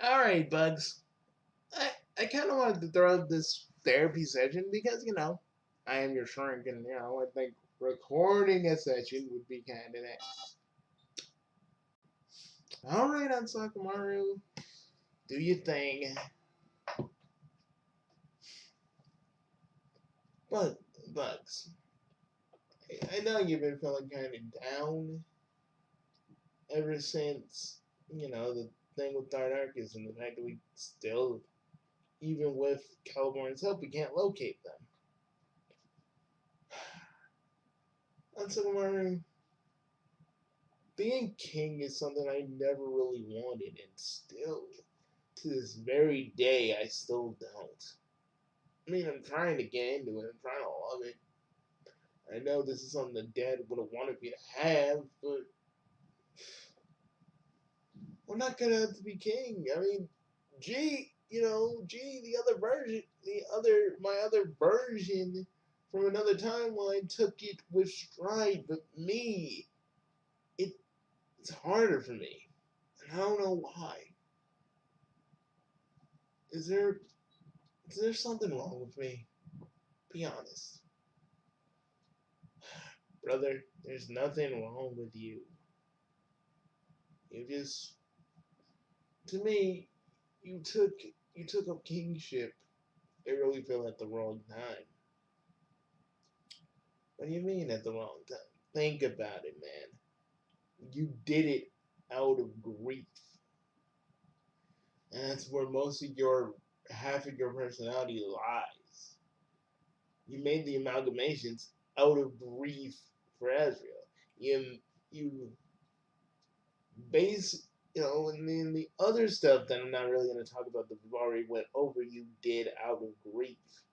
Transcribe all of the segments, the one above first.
Alright, Bugs. I kind of wanted to throw this therapy session because, I am your shrink and, I think recording a session would be kind of nice. Alright, on Sakamaru, do your thing. But, Bugs, I know you've been feeling kind of down ever since, the thing with Dardarchus and the fact that we still, even with Caliborn's help, we can't locate them. On Sakamaru, being king is something I never really wanted, and still, to this very day, I still don't. I mean, I'm trying to get into it, I'm trying to love it. I know this is something that Dad would have wanted me to have, but I'm not gonna have to be king. I mean, the other version, my other version from another timeline took it with stride, but me, it's harder for me. And I don't know why. Is there something wrong with me? Be honest. Brother, there's nothing wrong with you. You just, to me, you took up kingship. I really feel at the wrong time. What do you mean at the wrong time? Think about it, man. You did it out of grief. And that's where most of half of your personality lies. You made the amalgamations out of grief for Ezreal. You base, and then the other stuff that I'm not really going to talk about that we've already went over, you did out of grief.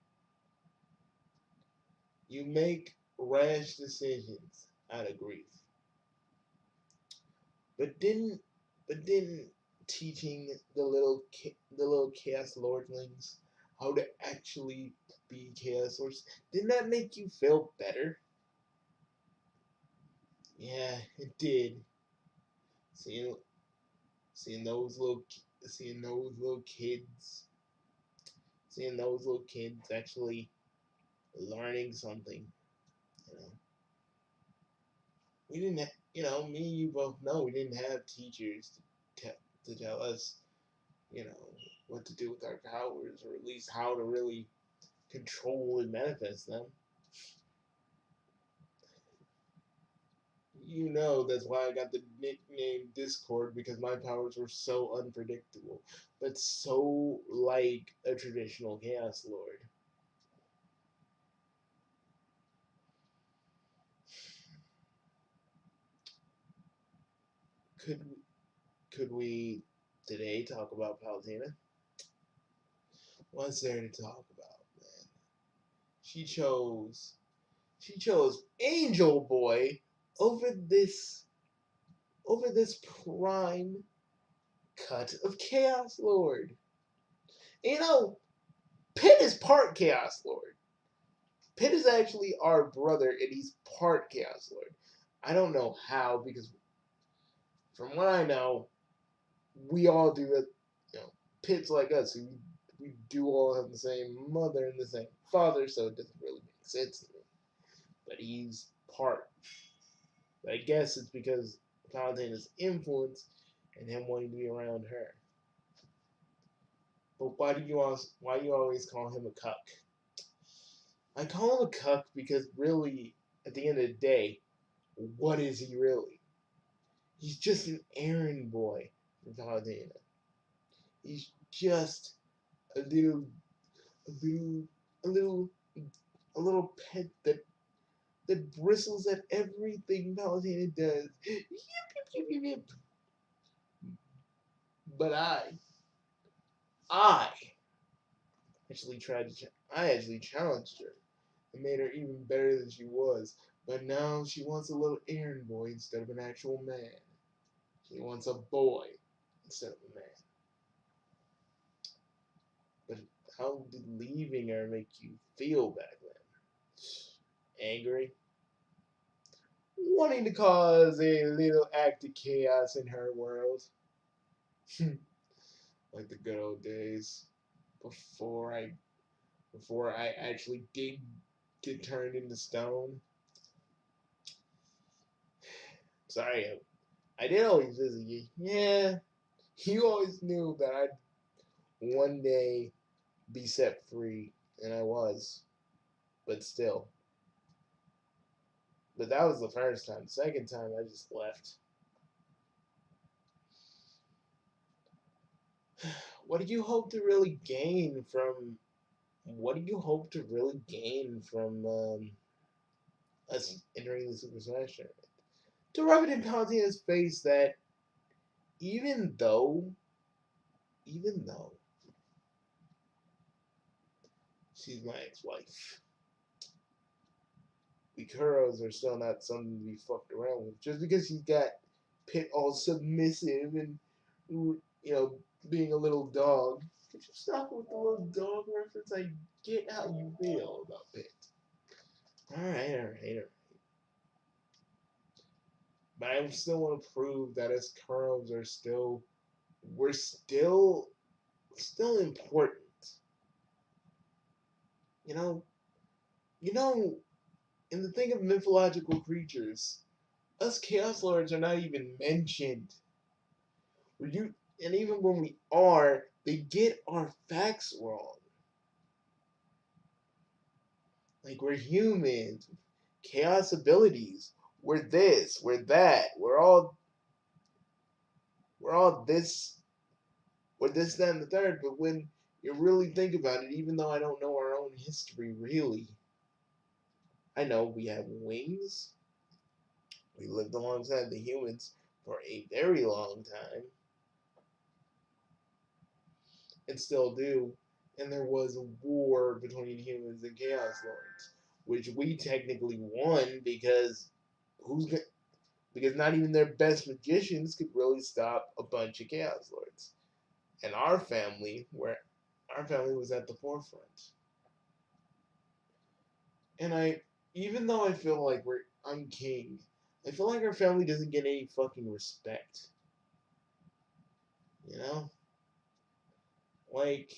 You make rash decisions out of grief. But didn't teaching the little chaos lordlings how to actually be chaos lords, didn't that make you feel better? Yeah, it did. Seeing seeing those little seeing those little kids seeing those little kids actually learning something. You know, we didn't. Me and you both know we didn't have teachers to tell us, you know, what to do with our powers, or at least how to really control and manifest them. That's why I got the nickname Discord, because my powers were so unpredictable, but so like a traditional Chaos Lord. Could could we today talk about Palutena? What's there to talk about, man? She chose she chose Angel Boy over this prime cut of Chaos Lord. You know, Pit is part Chaos Lord. Pit is actually our brother, and he's part Chaos Lord. I don't know how, because from what I know, we all do it. Pit's like us. We do all have the same mother and the same father, so it doesn't really make sense to me. But he's part. But I guess it's because Palutena's influence and him wanting to be around her. But why do you always call him a cuck? I call him a cuck because really, at the end of the day, what is he really? He's just an errand boy for Palutena. He's just a little, a little, a little, a little pet that bristles at everything Palutena does. Yip, yip, yip, yip, yip. But I I actually challenged her and made her even better than she was. But now she wants a little errand boy instead of an actual man. She wants a boy instead of a man. But how did leaving her make you feel back then? Angry? Wanting to cause a little act of chaos in her world? like the good old days before I actually did get turned into stone. Sorry, I did always visit you. Yeah, you always knew that I'd one day be set free, and I was, but still. But that was the first time. The second time, I just left. What do you hope to really gain from? What do you hope to really gain from us entering the Super Smash tournament? To rub it in Palutina's face that even though, even though she's my ex-wife, the Kuros are still not something to be fucked around with. Just because she's got Pit all submissive and being a little dog. Could you stop with the little dog reference? I get how you feel about Pit. Alright. But I still want to prove that us Kuros are still, we're still important. You know, you know, in the thing of mythological creatures, us Chaos Lords are not even mentioned. And even when we are, they get our facts wrong. Like we're humans, chaos abilities. We're this, we're that. We're all this, we're this, that, and the third. But when you really think about it, even though I don't know our own history really, I know we have wings. We lived alongside the humans for a very long time, and still do. And there was a war between humans and Chaos Lords, which we technically won who's because not even their best magicians could really stop a bunch of Chaos Lords. And our family was at the forefront. And even though I feel like I'm king, I feel like our family doesn't get any fucking respect. You know? Like,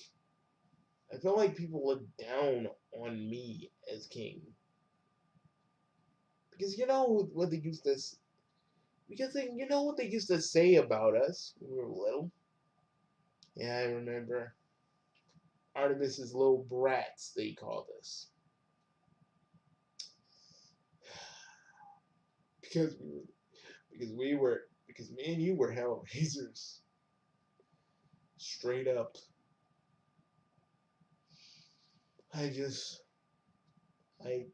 I feel like people look down on me as king. Because you know what they used to you know what they used to say about us when we were little? Yeah, I remember. Artemis's little brats, they called us. Because because me and you were Hellraisers. Straight up. I just I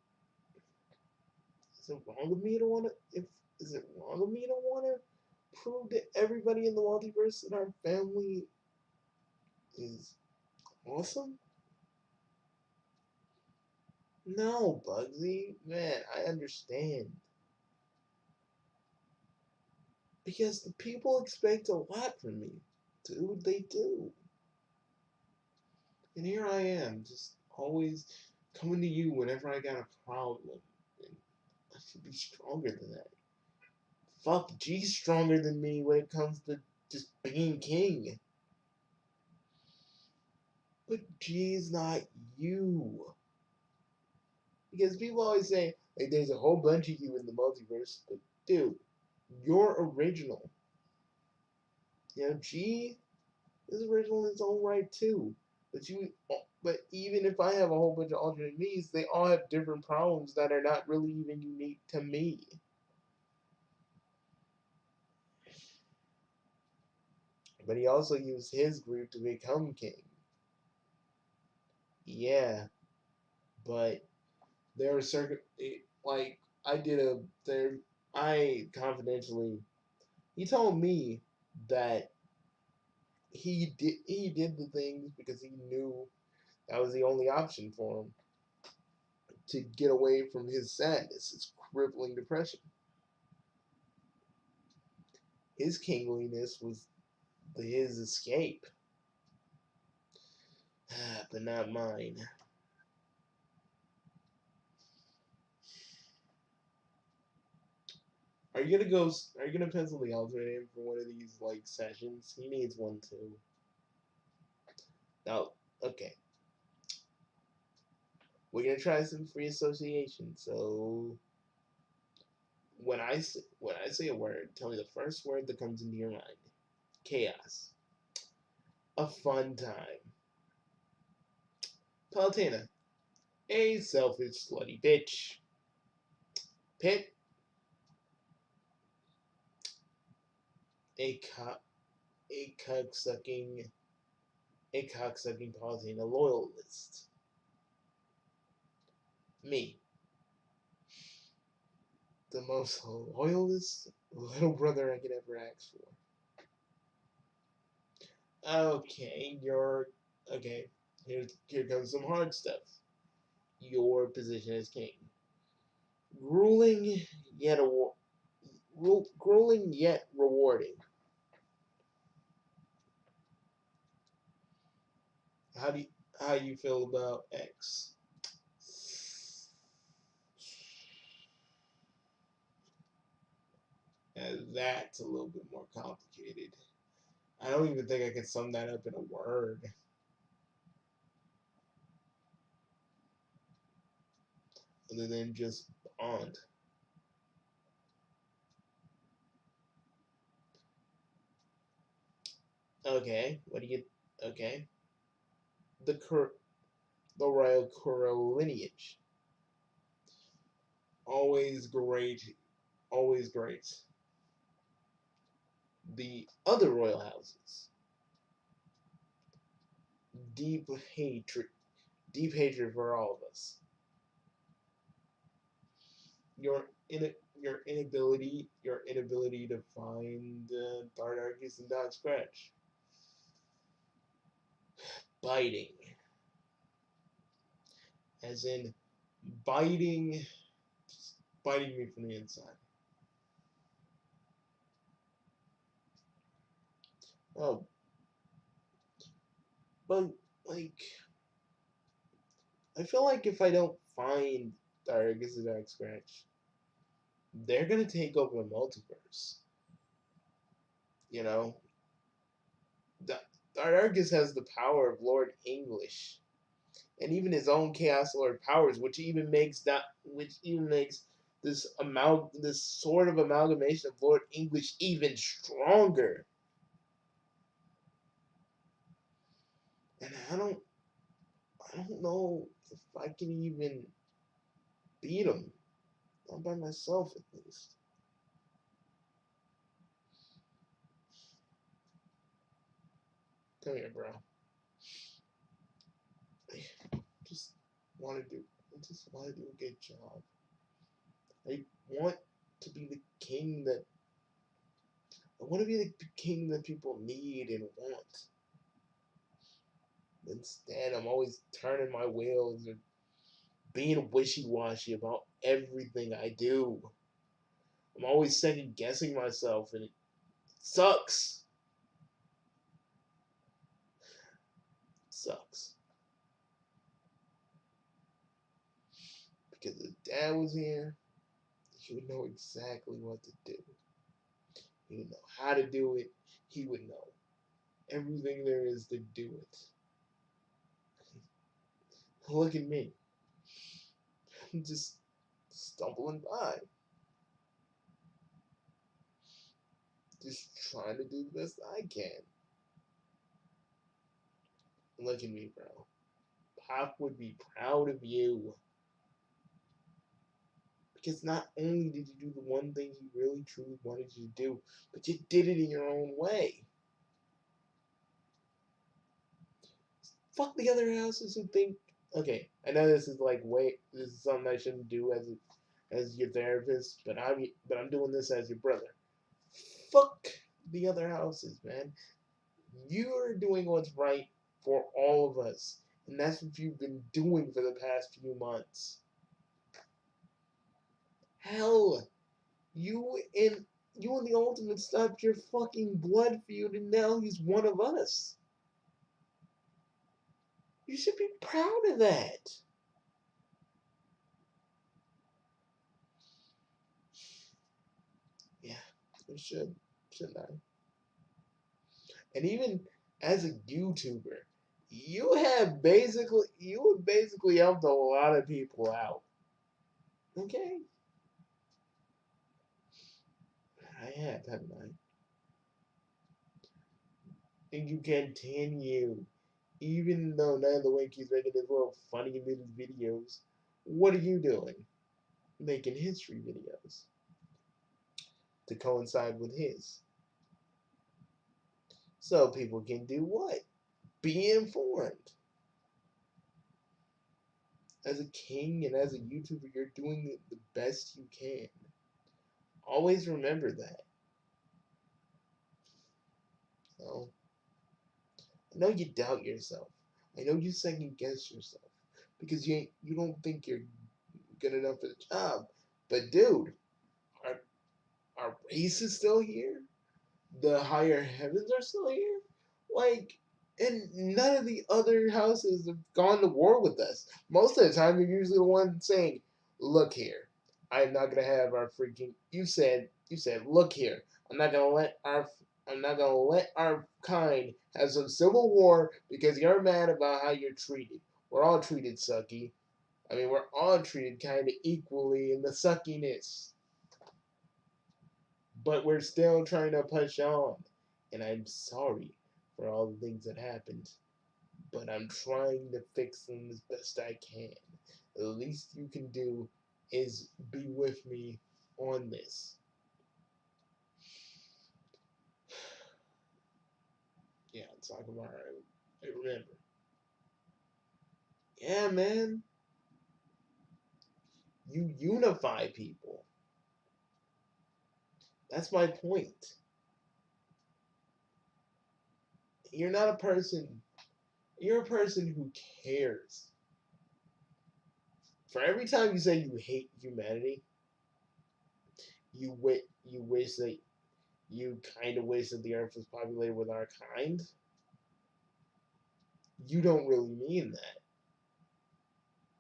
is it wrong of me to wanna if is it wrong of me to wanna prove to everybody in the multiverse that our family is awesome? No, Bugsy. Man, I understand. Because the people expect a lot from me. Dude, they do. And here I am, just always coming to you whenever I got a problem. And I should be stronger than that. Fuck, G's stronger than me when it comes to just being king. But G's not you. Because people always say, like, there's a whole bunch of you in the multiverse. But, dude, you're original. You know, G is original in its own right, too. But even if I have a whole bunch of alternate me's, they all have different problems that are not really even unique to me. But he also used his group to become king. Yeah, but there are certain like I did a there I confidentially he told me that he did the things because he knew that was the only option for him to get away from his sadness, his crippling depression. His kingliness was his escape, but not mine. Are you gonna pencil the alternate in for one of these like sessions? He needs one too. Oh, okay. We're gonna try some free association. So when I say a word, tell me the first word that comes into your mind. Chaos. A fun time. Palutena. A selfish, slutty bitch. Pit. A cock. A cocksucking. A cocksucking Palutena loyalist. Me. The most loyalist little brother I could ever ask for. Okay, you're okay. Here comes some hard stuff. Your position as king. Grueling yet grueling yet rewarding. How do you, how you feel about X? That's a little bit more complicated. I don't even think I can sum that up in a word, other than just bond. Okay, what do you? Okay, the the royal Kuro lineage, always great, always great. The other royal houses, deep hatred, deep hatred for all of us. Your inability to find Dark Arcus and Dot Scratch. Biting, as in biting, biting me from the inside. Oh, but like, I feel like if I don't find Dark Arcus and Dot Scratch, they're gonna take over the multiverse. You know, Dardargus has the power of Lord English, and even his own Chaos Lord powers, which even makes this sort of amalgamation of Lord English even stronger. And I don't know if I can even beat him, not by myself at least. Come here, bro. I just want to do. I just want to do a good job. I want to be the king that I want to be the king that people need and want. Instead, I'm always turning my wheels and being wishy-washy about everything I do. I'm always second guessing myself, and it sucks. It sucks. Because if Dad was here, he would know exactly what to do. He would know how to do it. He would know everything there is to do it. Look at me. I'm just stumbling by. Just trying to do the best I can. Look at me, bro. Pop would be proud of you. Because not only did you do the one thing he really truly wanted you to do, but you did it in your own way. Fuck the other houses who think. Okay, I know this is like this is something I shouldn't do as your therapist, but I'm doing this as your brother. Fuck the other houses, man. You're doing what's right for all of us, and that's what you've been doing for the past few months. Hell, you and you and the Ultimate stopped your fucking blood feud, and now he's one of us. You should be proud of that. Yeah, I shouldn't I? And even as a YouTuber, you would basically helped a lot of people out. Okay? I have, haven't I? And you continue. Even though none of the way keeps making his little funny little videos, what are you doing? Making history videos to coincide with his. So people can do what? Be informed. As a king and as a YouTuber, you're doing the best you can. Always remember that. So, I know you doubt yourself. I know you second guess yourself because you don't think you're good enough for the job. But dude, our our race is still here. The higher heavens are still here. Like, and none of the other houses have gone to war with us. Most of the time, you're usually the one saying, "Look here, I'm not gonna have our freaking." You said, "Look here, I'm not gonna let our kind have some civil war because you're mad about how you're treated. We're all treated sucky. I mean, we're all treated kind of equally in the suckiness." But we're still trying to push on. And I'm sorry for all the things that happened, but I'm trying to fix them as best I can. The least you can do is be with me on this. Yeah, it's like I remember. Yeah, man. You unify people. That's my point. You're not a person. You're a person who cares. For every time you say you hate humanity, you wish that you kind of wish that the Earth was populated with our kind. You don't really mean that.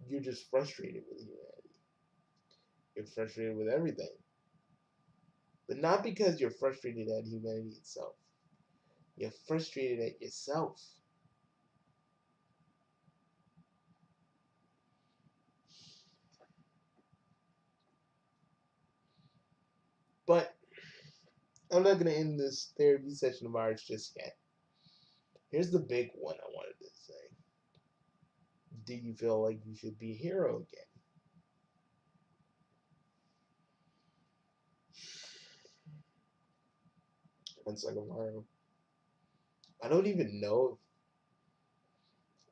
You're just frustrated with humanity. You're frustrated with everything, but not because you're frustrated at humanity itself. You're frustrated at yourself. But I'm not gonna end this therapy session of ours just yet. Here's the big one I wanted to say. Do you feel like you should be a hero again? One second, Mario. I don't even know.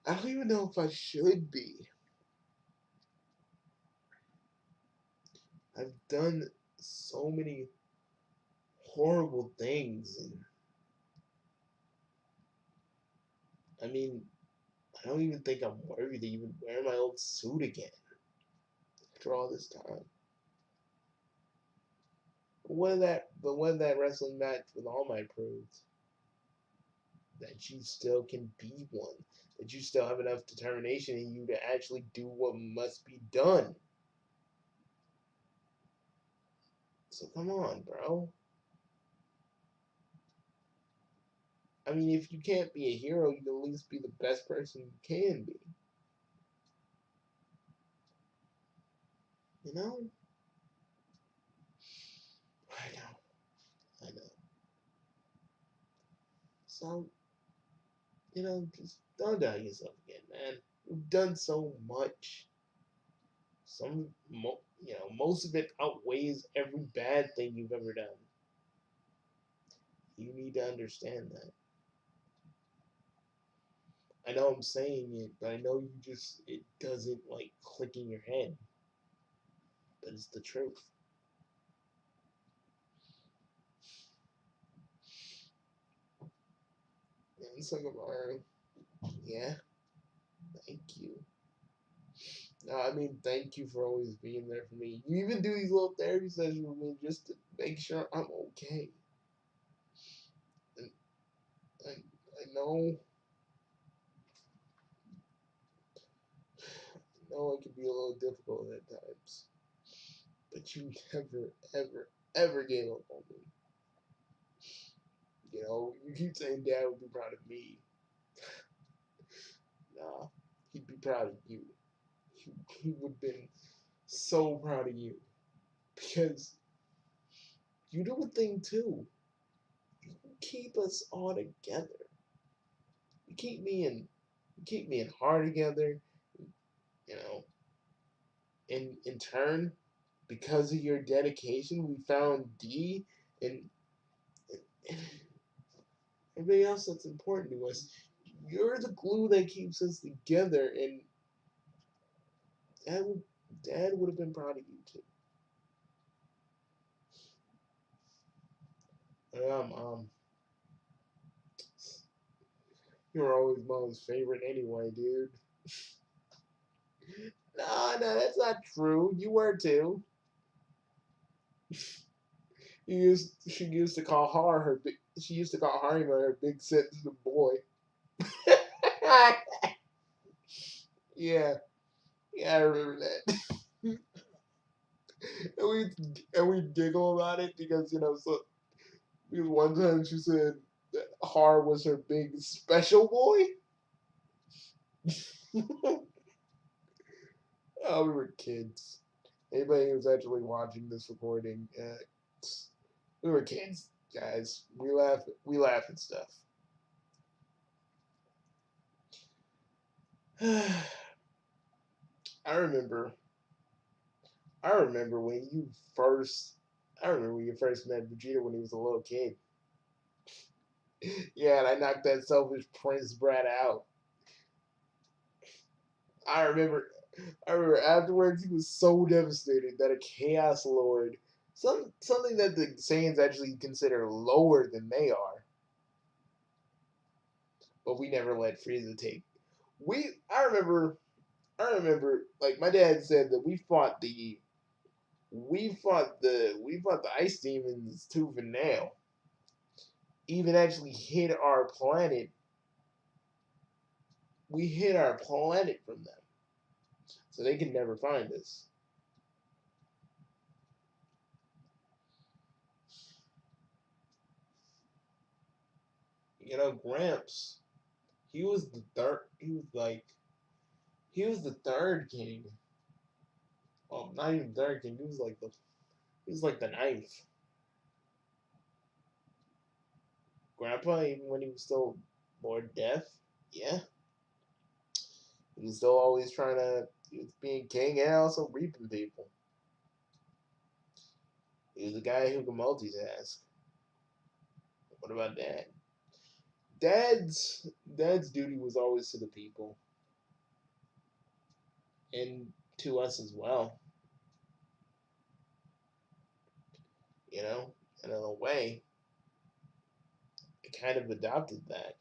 I don't even know if I should be. I've done so many horrible things, and I mean, I don't even think I'm worthy to even wear my old suit again after all this time. But what that wrestling match with All Might proved that you still can be one, that you still have enough determination in you to actually do what must be done. So come on, bro. I mean, if you can't be a hero, you can at least be the best person you can be. You know? I know. I know. So, just don't doubt yourself again, man. You've done so much. Most of it outweighs every bad thing you've ever done. You need to understand that. I know I'm saying it, but I know it doesn't like click in your head. But it's the truth. And it's like, yeah, thank you. No, I mean, thank you for always being there for me. You even do these little therapy sessions with me just to make sure I'm okay. And I know it can be a little difficult at times, but you never, ever, ever gave up on me. You keep saying Dad would be proud of me. Nah, he'd be proud of you. He would have been so proud of you because you do a thing too. You keep us all together. You keep me and Har together. You know, in turn, because of your dedication, we found D and everybody else that's important to us. You're the glue that keeps us together, and Dad would, Dad would have been proud of you too. Mom, you were always Mom's favorite anyway, dude. No, no, that's not true. You were too. She used to call her big. She used to call Harima her big sensitive boy. Yeah, yeah, I remember that. and we and we giggle about it because so because one time she said that Har was her big special boy. Oh, we were kids. Anybody who's actually watching this recording, we were kids, guys. We laugh at stuff. I remember. I remember when you first. I remember when you first met Vegeta when he was a little kid. Yeah, and I knocked that selfish Prince brat out. I remember. I remember afterwards he was so devastated that a Chaos Lord, something that the Saiyans actually consider lower than they are, but we never let Frieza take. I remember like my dad said that we fought the ice demons tooth and nail. Even actually hid our planet. We hid our planet from them, so they could never find us. Gramps. He was the third. He was the third king. Oh, not even third king. He was like the ninth. Grandpa, even when he was still more deaf, yeah, he was still always trying to. He was being king and also reaping people. He was a guy who could multitask. What about Dad? Dad's duty was always to the people and to us as well. You know, and in a way, I kind of adopted that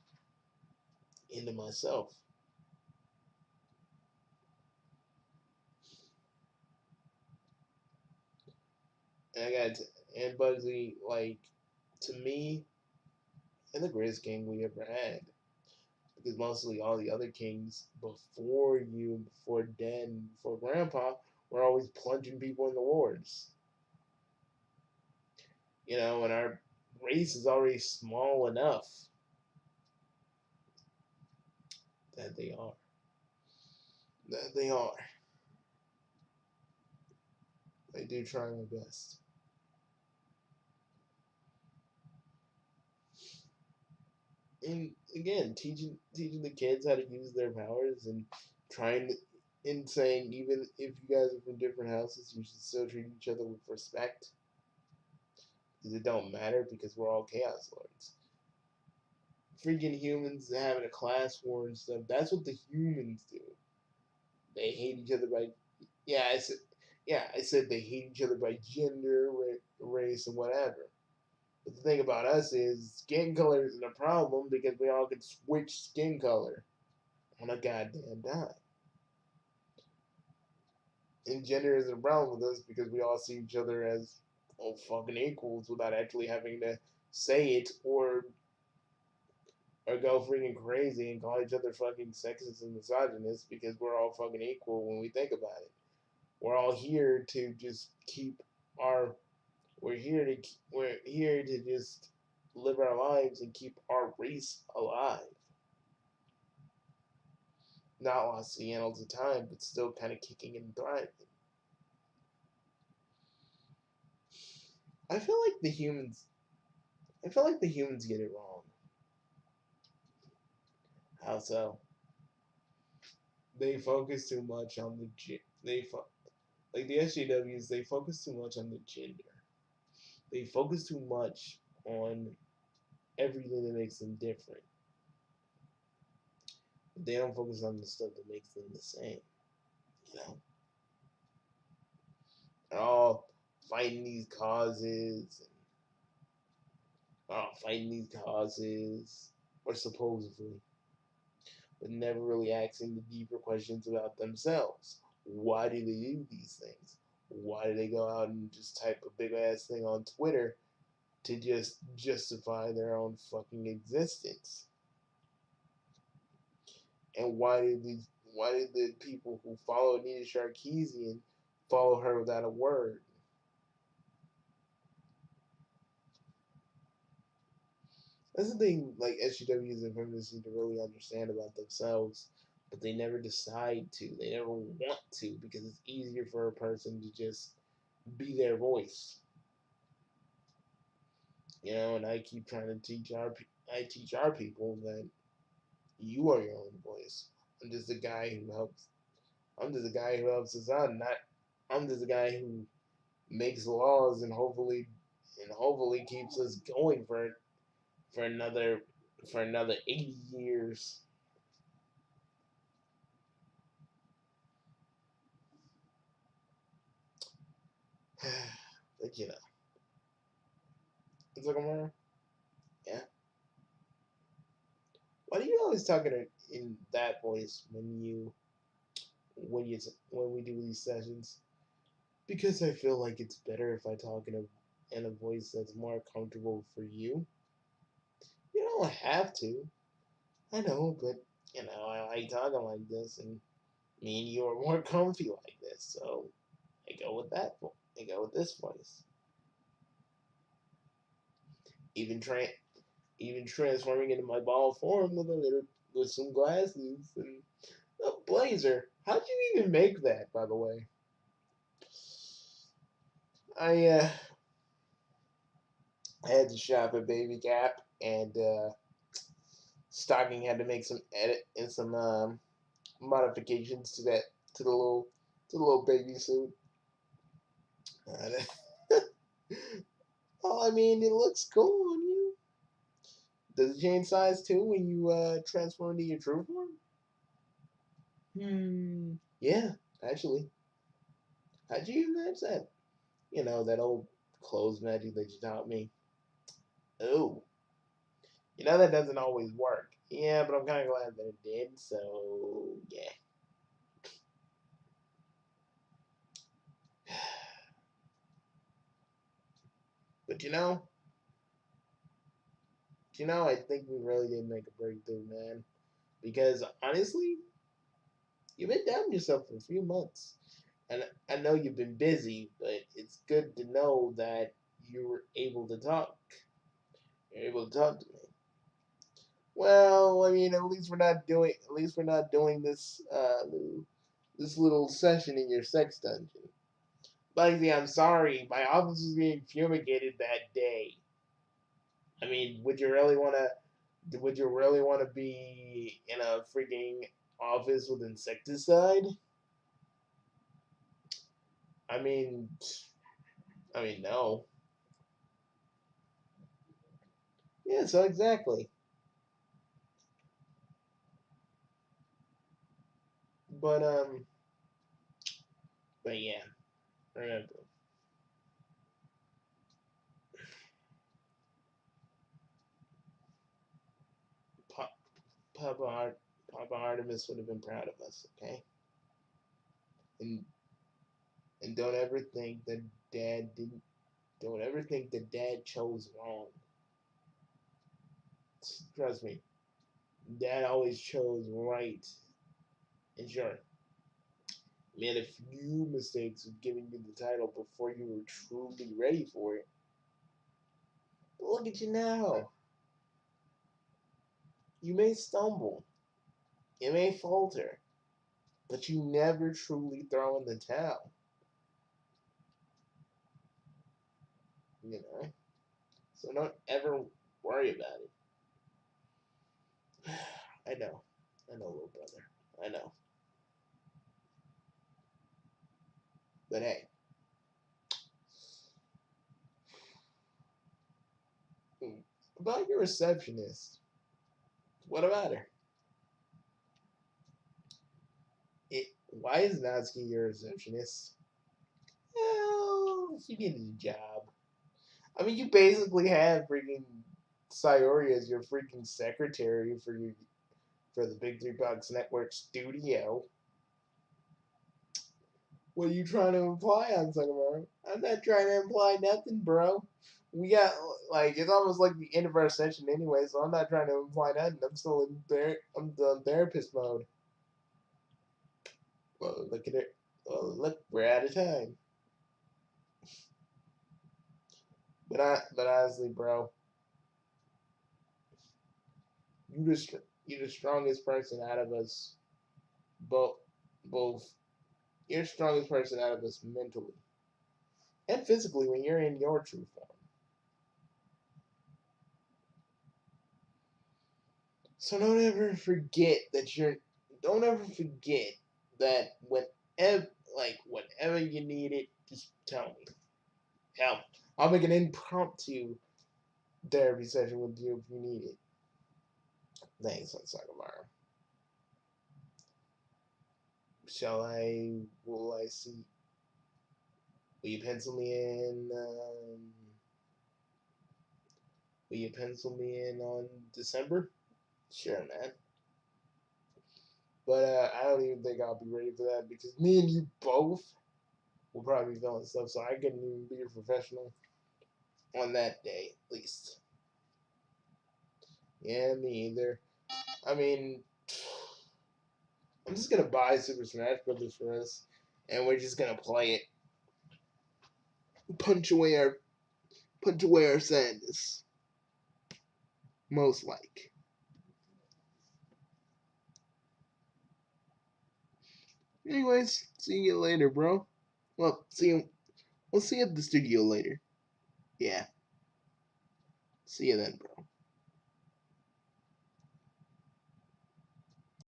into myself. And I got and Bugsy, like, to me, and the greatest king we ever had. Because mostly all the other kings before you, before Den, before Grandpa, were always plunging people in the wars. And our race is already small enough that they are. That they are. They do try their best. And again, teaching the kids how to use their powers and trying to, and saying even if you guys are from different houses, you should still treat each other with respect. Because it don't matter because we're all Chaos Lords. Freaking humans having a class war and stuff. That's what the humans do. They hate each other by yeah. I said they hate each other by gender, race, and whatever. But the thing about us is skin color isn't a problem because we all can switch skin color on a goddamn dime. And gender isn't a problem with us because we all see each other as fucking equals without actually having to say it or go freaking crazy and call each other fucking sexist and misogynist because we're all fucking equal when we think about it. We're all here to just keep our we're here to just live our lives and keep our race alive. not lost the annals of time, but still kind of kicking and thriving. I feel like the humans. I feel like the humans get it wrong. How so? They focus too much on like the SJWs. They focus too much on the gender. They focus too much on everything that makes them different. But they don't focus on the stuff that makes them the same. You know, they're all fighting these causes, or supposedly, but never really asking the deeper questions about themselves. Why do they do these things? Why do they go out and just type a big ass thing on Twitter to just justify their own fucking existence? And why did the people who follow Anita Sarkeesian follow her without a word? That's the thing, like SJWs and feminists need to really understand about themselves, but they never decide to. They never want to because it's easier for a person to just be their voice. And I keep trying to teach our people that you are your own voice. I'm just a guy who helps. I'm just a guy who helps us out. Not. I'm just a guy who makes laws and hopefully keeps us going for another for another 80 years. But it's like yeah. Why do you always talk in that voice when we do these sessions? Because I feel like it's better if I talk in a voice that's more comfortable for you. You don't have to. I know, but I like talking like this, and me and you are more comfy like this, so I go with that. I go with this voice. Even tra- even transforming into my ball form with some glasses and a blazer. How'd you even make that, by the way? I uh, I had to shop at Baby Gap, and Stocking had to make some edit and some modifications to the little to the little baby suit. Uh, oh, I mean, it looks cool on you. Does it change size too when you transform into your true form? Yeah, actually. How'd you manage that? That old clothes magic that you taught me. Oh, that doesn't always work. Yeah, but I'm kind of glad that it did. So yeah. But I think we really did make a breakthrough, man. Because honestly, you've been down yourself for a few months. And I know you've been busy, but it's good to know that you were able to talk. You're able to talk to me. Well, I mean, at least we're not doing this little session in your sex dungeon. Bugsy, I'm sorry, my office was being fumigated that day. I mean, would you really want to be in a freaking office with insecticide? I mean, no. Yeah, so exactly. But but yeah, remember, Pa- Papa Art, Papa Artemis would have been proud of us. Okay, and and Dad didn't. Don't ever think that Dad chose wrong. Trust me, Dad always chose right. And sure, made a few mistakes with giving you the title before you were truly ready for it. But look at you now. You may stumble. You may falter. but you never truly throw in the towel. You know? So don't ever worry about it. I know. I know, little brother. I know. But hey. About your receptionist. What about her? Why is Natsuki your receptionist? Well, she needed a job. I mean, you basically have freaking Sayori as your freaking secretary for the Big Three Bucks Network studio. What are you trying to imply on Sugimura? I'm not trying to imply nothing, bro. We got like it's almost like the end of our session anyway, so I'm not trying to imply nothing. I'm still in I'm the therapist mode. Well, look at it. Well, look, we're out of time. But honestly, bro, you're the strongest person out of us. Both both you're the strongest person out of us mentally and physically when you're in your true form. So don't ever forget that whenever you need it, just tell me. Hell, I'll make an impromptu therapy session with you if you need it. Thanks, Sugimura. Will I see? Will you pencil me in? Will you pencil me in on December? Sure, man. But I don't even think I'll be ready for that because me and you both will probably be feeling stuff, so I couldn't even be a professional on that day, at least. Yeah, me either. I mean, I'm just gonna buy Super Smash Brothers for us, and we're just gonna play it. Punch away our sadness. Most like. Anyways, see you later, bro. Well, see you. We'll see you at the studio later. Yeah. See you then, bro.